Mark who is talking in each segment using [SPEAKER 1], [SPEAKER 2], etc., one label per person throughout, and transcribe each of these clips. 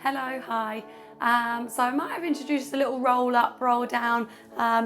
[SPEAKER 1] Hello, hi. So I might have introduced a little roll up, roll down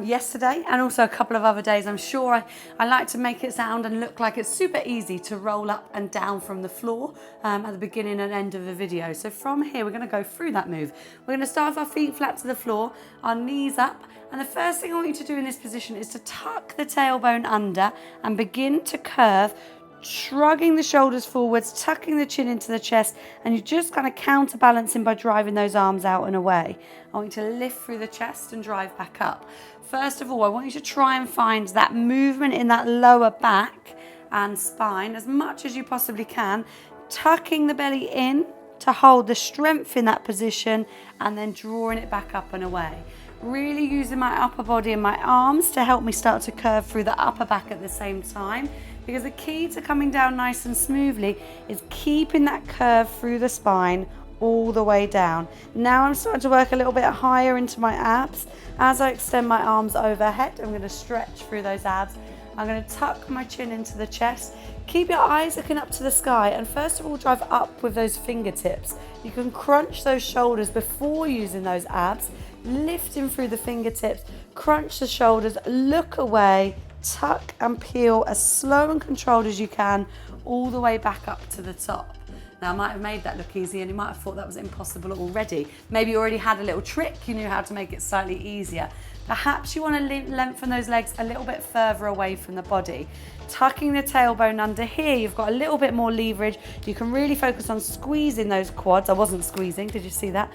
[SPEAKER 1] yesterday and also a couple of other days. I'm sure I like to make it sound and look like it's super easy to roll up and down from the floor at the beginning and end of the video. So from here, we're gonna go through that move. We're gonna start with our feet flat to the floor, our knees up. And the first thing I want you to do in this position is to tuck the tailbone under and begin to curve, shrugging the shoulders forwards, tucking the chin into the chest, and you're just kind of counterbalancing by driving those arms out and away. I want you to lift through the chest and drive back up. First of all, I want you to try and find that movement in that lower back and spine as much as you possibly can, tucking the belly in to hold the strength in that position and then drawing it back up and away. Really using my upper body and my arms to help me start to curve through the upper back at the same time, because the key to coming down nice and smoothly is keeping that curve through the spine all the way down. Now I'm starting to work a little bit higher into my abs. As I extend my arms overhead, I'm going to stretch through those abs. I'm going to tuck my chin into the chest. Keep your eyes looking up to the sky, and first of all drive up with those fingertips. You can crunch those shoulders before using those abs, lifting through the fingertips, crunch the shoulders, look away, tuck and peel as slow and controlled as you can all the way back up to the top. Now I might have made that look easy and you might have thought that was impossible already. Maybe you already had a little trick, you knew how to make it slightly easier. Perhaps you want to lengthen those legs a little bit further away from the body. Tucking the tailbone under here, you've got a little bit more leverage. You can really focus on squeezing those quads. I wasn't squeezing, did you see that?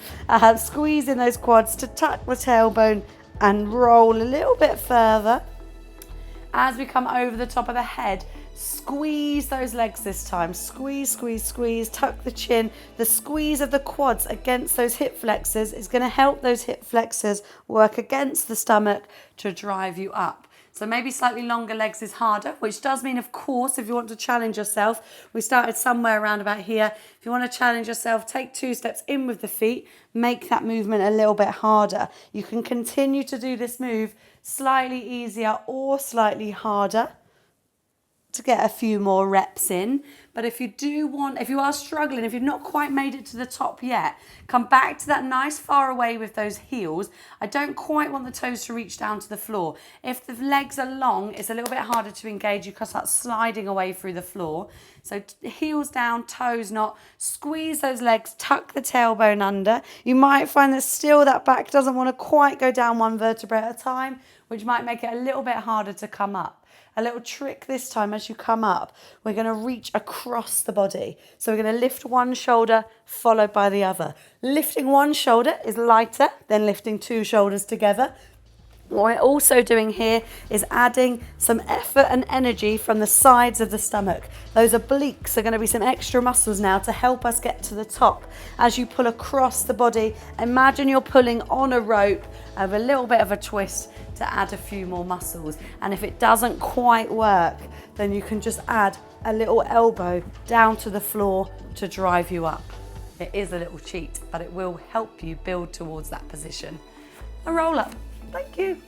[SPEAKER 1] Squeezing those quads to tuck the tailbone and roll a little bit further. As we come over the top of the head, squeeze those legs this time. Squeeze, squeeze, squeeze, tuck the chin. The squeeze of the quads against those hip flexors is going to help those hip flexors work against the stomach to drive you up. So maybe slightly longer legs is harder, which does mean, of course, if you want to challenge yourself, we started somewhere around about here. If you want to challenge yourself, take 2 steps in with the feet, make that movement a little bit harder. You can continue to do this move slightly easier or slightly harder to get a few more reps in. But if you are struggling, if you've not quite made it to the top yet, come back to that nice far away with those heels. I don't quite want the toes to reach down to the floor. If the legs are long, it's a little bit harder to engage. You can start sliding away through the floor. So heels down, toes not. Squeeze those legs, tuck the tailbone under. You might find that still that back doesn't want to quite go down one vertebra at a time, which might make it a little bit harder to come up. A little trick this time as you come up, we're going to reach across the body. So we're going to lift one shoulder followed by the other. Lifting one shoulder is lighter than lifting 2 shoulders together. What we're also doing here is adding some effort and energy from the sides of the stomach. Those obliques are going to be some extra muscles now to help us get to the top. As you pull across the body, imagine you're pulling on a rope with a little bit of a twist to add a few more muscles. And if it doesn't quite work, then you can just add a little elbow down to the floor to drive you up. It is a little cheat, but it will help you build towards that position. A roll up. Thank you.